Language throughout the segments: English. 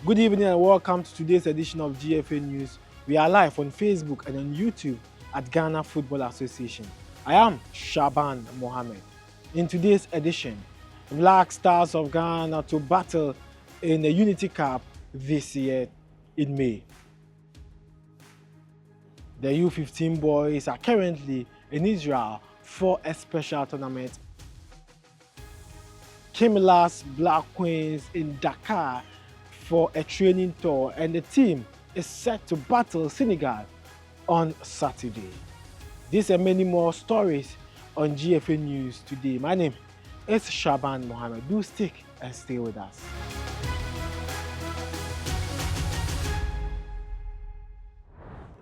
Good evening and welcome to today's edition of GFA News. We are live on Facebook and on YouTube at Ghana Football Association. I am Shaban Mohammed. In today's edition, Black Stars of Ghana to battle in the Unity Cup this year in May. The U15 boys are currently in Israel for a special tournament. Kimilas Black Queens in Dakar for a training tour, and the team is set to battle Senegal on Saturday. These and many more stories on GFA News today. My name is Shaban Mohammed. Do stick and stay with us.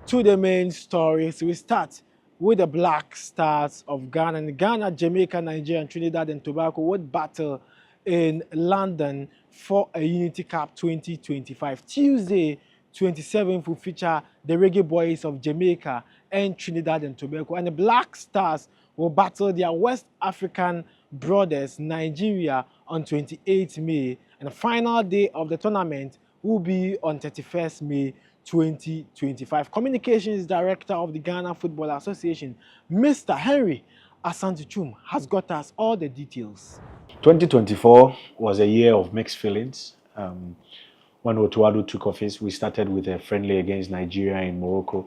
To the main stories, we start with the Black Stars of Ghana. And Ghana, Jamaica, Nigeria, and Trinidad and Tobago would battle in London for a Unity Cup 2025. Tuesday, 27th, will feature the Reggae Boys of Jamaica and Trinidad and Tobago. And the Black Stars will battle their West African brothers, Nigeria, on 28th May. And the final day of the tournament will be on 31st May 2025. Communications Director of the Ghana Football Association, Mr. Henry Asantichum, has got us all the details. 2024 was a year of mixed feelings. When Otuado took office, we started with a friendly against Nigeria in Morocco,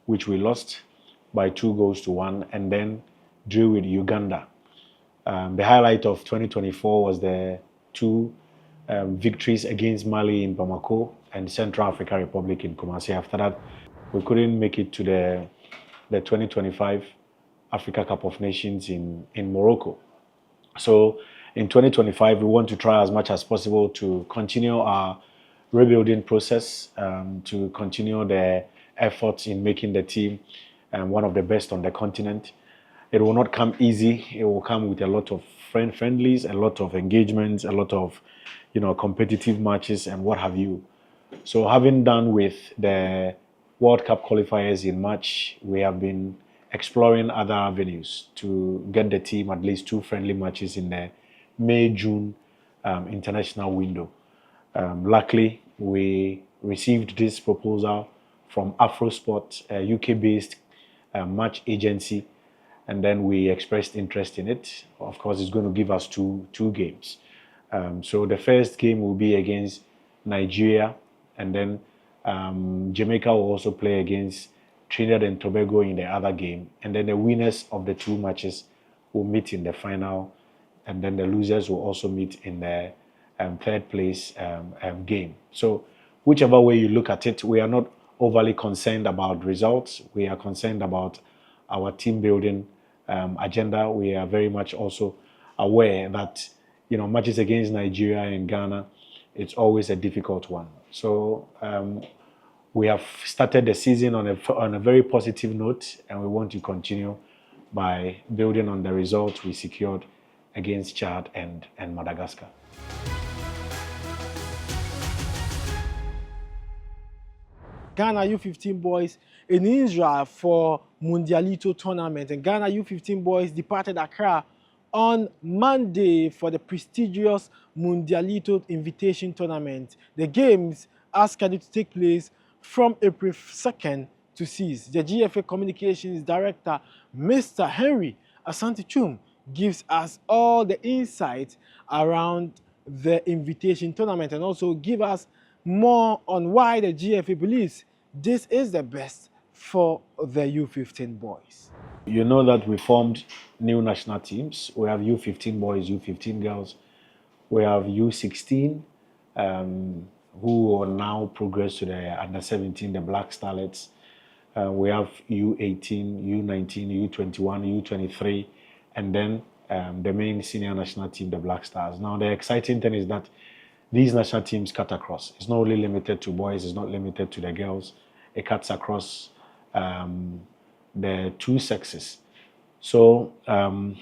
which we lost by 2-1, and then drew with Uganda. The highlight of 2024 was the two victories against Mali in Bamako and Central African Republic in Kumasi. After that, we couldn't make it to the 2025 Africa Cup of Nations in Morocco. So in 2025, we want to try as much as possible to continue our rebuilding process, to continue the efforts in making the team one of the best on the continent. It will not come easy. It will come with a lot of friendlies, a lot of engagements, a lot of competitive matches and what have you. So having done with the World Cup qualifiers in March, we have been exploring other avenues to get the team at least 2 friendly matches in the May-June international window. Luckily, we received this proposal from AfroSport, a UK-based match agency, and then we expressed interest in it. Of course, it's going to give us two games. So the first game will be against Nigeria, and then Jamaica will also play against Trinidad and Tobago in the other game, and then the winners of the 2 matches will meet in the final, and then the losers will also meet in the third place game. So whichever way you look at it, we are not overly concerned about results. We are concerned about our team building agenda. We are very much also aware that matches against Nigeria and Ghana, it's always a difficult one. So we have started the season on a very positive note, and we want to continue by building on the results we secured against Chad and Madagascar. Ghana U15 boys in Israel for Mundialito tournament, and Ghana U15 boys departed Accra on Monday for the prestigious Mundialito Invitation Tournament. The games are scheduled to take place from April 2nd to 6th. The GFA Communications Director, Mr. Henry Asantichum, gives us all the insight around the invitation tournament and also give us more on why the GFA believes this is the best for the U15 boys. You know that we formed new national teams. We have U15 boys, U15 girls. We have U16, who will now progress to the under-17, the Black Starlets. We have U18, U19, U21, U23, and then the main senior national team, the Black Stars. Now, the exciting thing is that these national teams cut across. It's not only limited to boys, it's not limited to the girls. It cuts across the 2 sexes. So the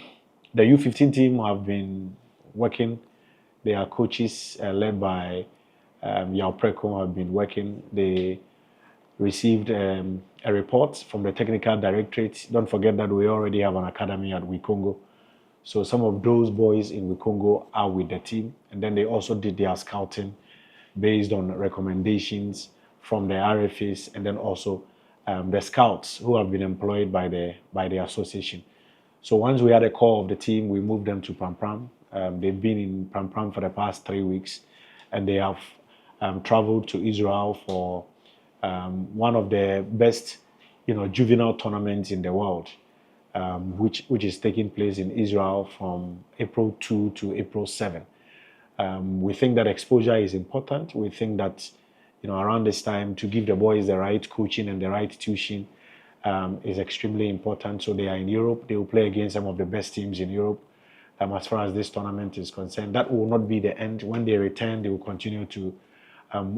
U15 team have been working. Their coaches, led by Yao Preko, have been working. They received a report from the technical directorate. Don't forget that we already have an academy at Wikongo. So some of those boys in Wikongo are with the team, and then they also did their scouting based on recommendations from the RFAs and then also the scouts who have been employed by the association. So once we had a call of the team, we moved them to Pram Pram. They've been in Pram Pram for the past 3 weeks, and they have traveled to Israel for one of the best, juvenile tournaments in the world, which is taking place in Israel from April 2 to April 7. We think that exposure is important. We think that, around this time to give the boys the right coaching and the right tuition is extremely important. So they are in Europe. They will play against some of the best teams in Europe. As far as this tournament is concerned, that will not be the end. When they return, they will continue to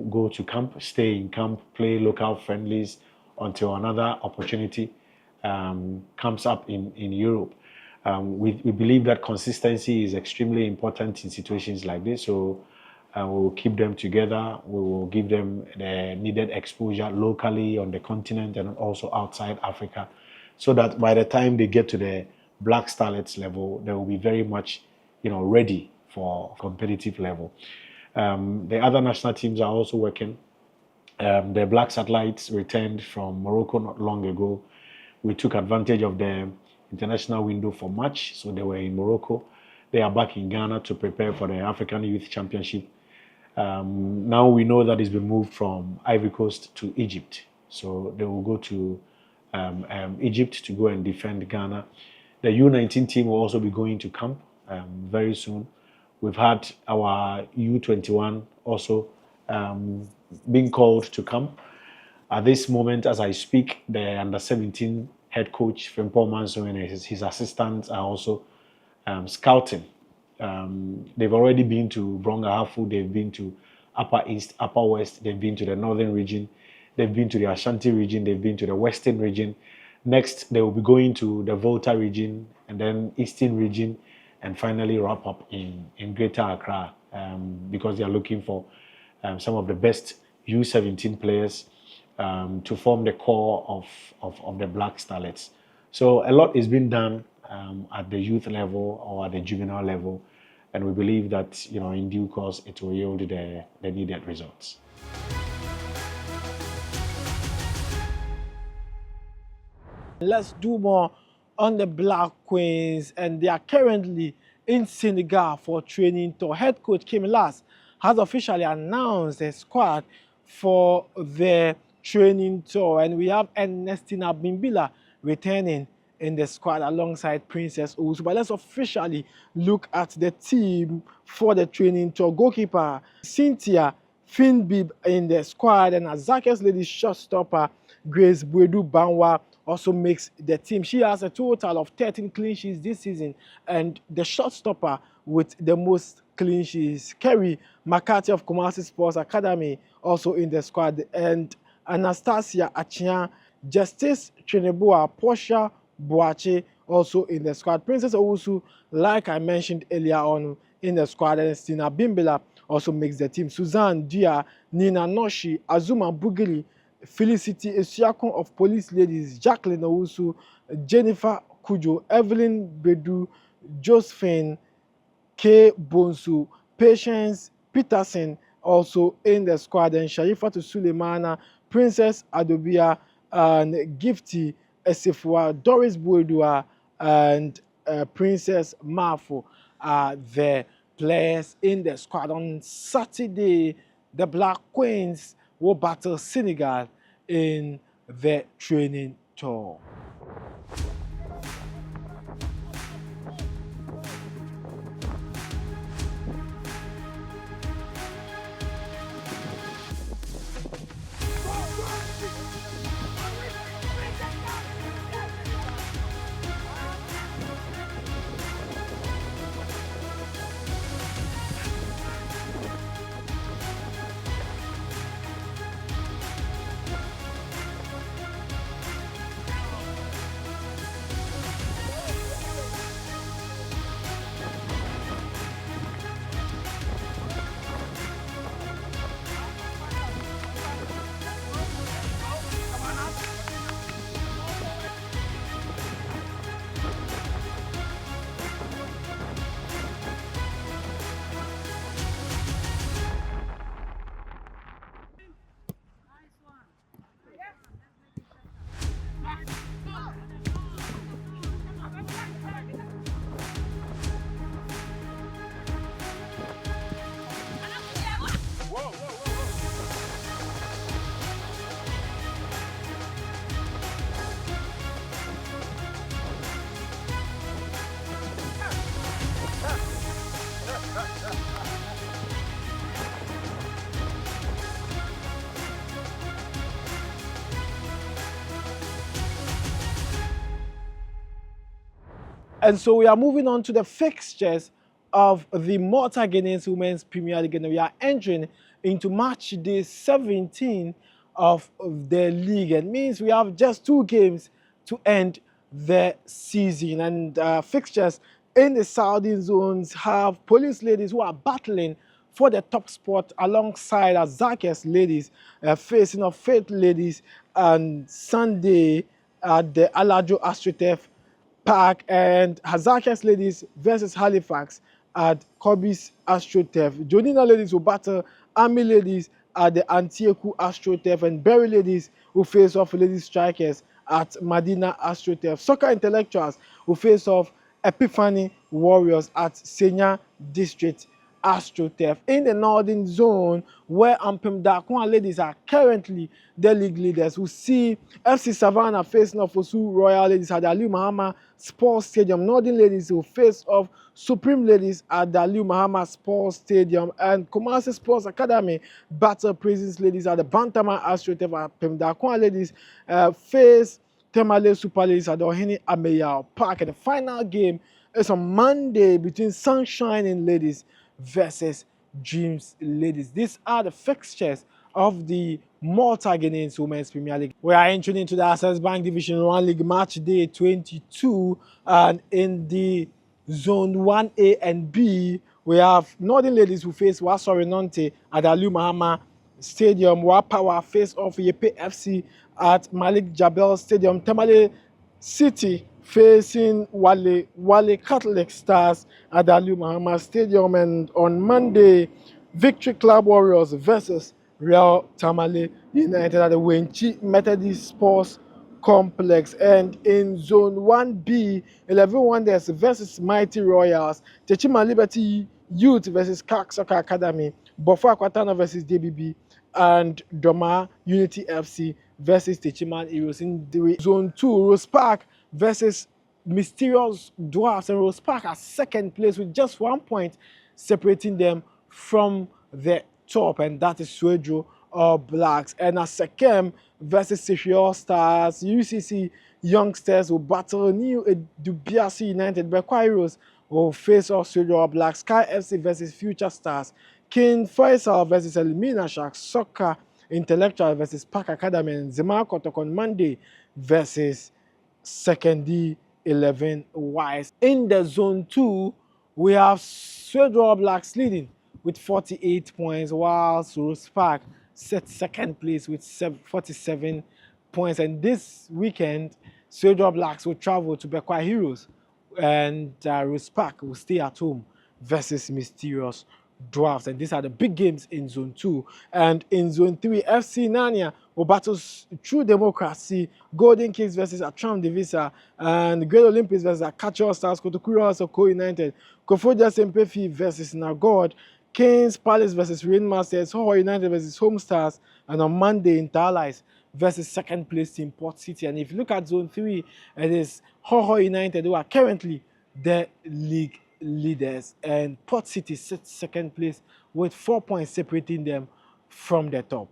go to camp, stay in camp, play local friendlies until another opportunity comes up in Europe. We believe that consistency is extremely important in situations like this. So we will keep them together. We will give them the needed exposure locally on the continent and also outside Africa, so that by the time they get to the Black Starlets level, they will be very much, ready for competitive level. The other national teams are also working. The Black Satellites returned from Morocco not long ago. We took advantage of the international window for March, so they were in Morocco. They are back in Ghana to prepare for the African Youth Championship. Now we know that it's been moved from Ivory Coast to Egypt, so they will go to Egypt to go and defend Ghana. The U19 team will also be going to camp very soon. We've had our U21 also being called to camp. At this moment, as I speak, the under-17 head coach, Frimpong Manso, and his assistants are also scouting. They've already been to Brongahafu, they've been to Upper East, Upper West, they've been to the Northern region, they've been to the Ashanti region, they've been to the Western region. Next, they will be going to the Volta region, and then Eastern region, and finally wrap up in Greater Accra, because they are looking for some of the best U17 players to form the core of the Black Starlets. So a lot is being done at the youth level or at the juvenile level, and we believe that, in due course it will yield the needed results. Let's do more on the Black Queens, and they are currently in Senegal for training tour. Head coach Kim Las has officially announced a squad for the training tour, and we have Ernestina Bimbila returning in the squad alongside Princess Owusu. But let's officially look at the team for the training tour. Goalkeeper Cynthia Finbib in the squad, and Azakes lady shotstopper Grace Bwedu Banwa also makes the team. She has a total of 13 clean sheets this season, and the shotstopper with the most clean sheets, Kerry McCarthy of Kumasi Sports Academy, also in the squad, and Anastasia Achian, Justice Trinebua, Portia Boache also in the squad. Princess Owusu, like I mentioned earlier on, in the squad, and Stina Bimbila also makes the team. Suzanne Dia, Nina Noshi, Azuma Bugili, Felicity Esiakon of Police Ladies, Jacqueline Owusu, Jennifer Kujo, Evelyn Bedu, Josephine K. Bonsu, Patience Peterson also in the squad, and Sharifatu Suleimana, Princess Adobia, and Gifty Esifua, Doris Buedua, and Princess Mafo are the players in the squad. On Saturday, the Black Queens will battle Senegal in the training tour. And so we are moving on to the fixtures of the Malta Guineans Women's Premier League, and we are entering into match day 17 of the league. It means we have just 2 games to end the season, and fixtures in the Saudi zones have Police Ladies who are battling for the top spot alongside Azakia's Ladies facing off Faith Ladies on Sunday at the Alajo AstroTurf Park, and Hazakia's Ladies versus Halifax at Kobe's AstroTurf. Jonina Ladies will battle Army Ladies at the Antieku AstroTurf, and Berry Ladies will face off Ladies Strikers at Medina AstroTurf. Soccer Intellectuals will face off Epiphany Warriors at Senya District AstroTurf. In the Northern Zone, where Ampem Dakwa Ladies are currently the league leaders, we see FC Savannah facing off Osu Royal Ladies at the Aliu Mahama Sports Stadium. Northern Ladies will face off Supreme Ladies at the Aliu Mahama Sports Stadium, and Kumasi Sports Academy battle Praises Ladies at the Bantama AstroTurf. Ampem Dakwa Ladies face Temale Super Ladies at the Ohini Ameya Park. And the final game is on Monday between Sunshine and Ladies versus Dreams Ladies. These are the fixtures of the Malta Guineans Women's Premier League. We are entering into the Access Bank Division 1 League match day 22, and in the Zone 1A and B, we have Northern Ladies who face Wasori Nonte at Aliu Mahama Stadium. Wapawa face off Yepe FC at Malik Jabel Stadium. Tamale City facing Wale Catholic Stars at the Aliu Mahama Stadium. And on Monday, Victory Club Warriors versus Real Tamale United at the Wenchi Methodist Sports Complex. And in Zone 1B, 11 Wonders versus Mighty Royals, Techima Liberty Youth versus CAC Soccer Academy, Bofo Akwatano versus DBB, and Doma Unity FC versus Techiman Heroes. In the Zone 2, Rose Park versus Mysterious Dwarfs, and Rose Park are second place with just 1 point separating them from the top, and that is Swedro All Blacks. And Asekem versus Seychelles Stars, UCC Youngsters will battle New Dubiasi United. Bekwa Heroes will face off Swedro All Blacks. Sky FC versus Future Stars. King Faisal versus Elimina Sharks. Soccer Intellectual versus Park Academy, and Zema Kotok on Monday versus Second D 11 Wise. In the Zone 2, we have Swedro All Blacks leading with 48 points, while Rose Park set second place with 47 points. And this weekend, Swedro All Blacks will travel to Bekwa Heroes, and Rose Park will stay at home versus Mysterious Dwarfs. And these are the big games in Zone 2. And in Zone 3, FC Nania will battle True Democracy, Golden Kings versus Atram Divisa, and Great Olympics versus Akacho Stars, Kotokuro also Co-United, Kofodia Sempefi versus Nagod, Kings Palace versus Rainmasters, Hoho United versus Home Stars, and on Monday, Interallies versus second place team Port City. And if you look at Zone 3, it is Hoho United who are currently the league leaders, and Port City sits second place with 4 points separating them from the top.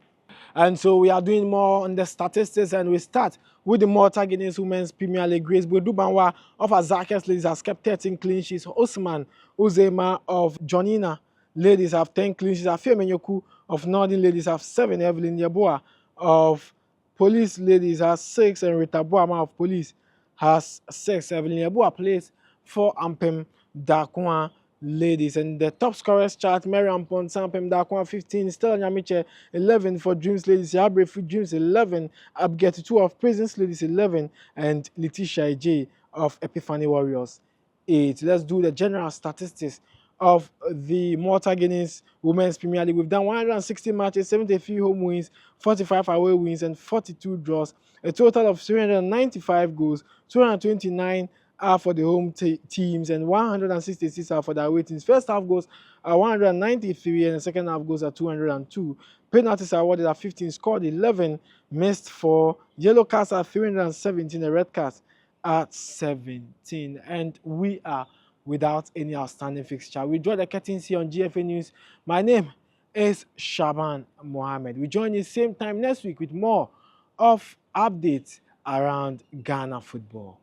And so we are doing more on the statistics, and we start with the Malta Guineans Women's Premier League. Grace Bodubanwa of Azakia's Ladies has kept 13 clean sheets. Osman Uzema of Jonina Ladies have 10 clean sheets. Afia Menyoku of Northern Ladies have 7. Evelyn Yeboah of Police Ladies has 6, and Rita Boama of Police has 6. Evelyn Yeboah plays for Ampem Dakwa Ladies. And the top scorers chart, Mariam Ponsan, Ampem Dakwa 15, Stella Nyamiche 11 for Dreams Ladies, Yabre for Dreams 11, Abget 2 of Prisons Ladies 11, and Letitia J of Epiphany Warriors 8. Let's do the general statistics of the Malta Guineans Women's Premier League. We've done 160 matches, 73 home wins, 45 away wins, and 42 draws. A total of 395 goals, 229 are for the home teams, and 166 are for the away teams. First half goals are 193, and the second half goals are 202. Penalties are awarded at 15, scored 11, missed 4. Yellow cards are 317, and red cards at 17. And we are without any outstanding fixture. We draw the curtains here on GFA News. My name is Shaban Mohammed. We join you same time next week with more of updates around Ghana football.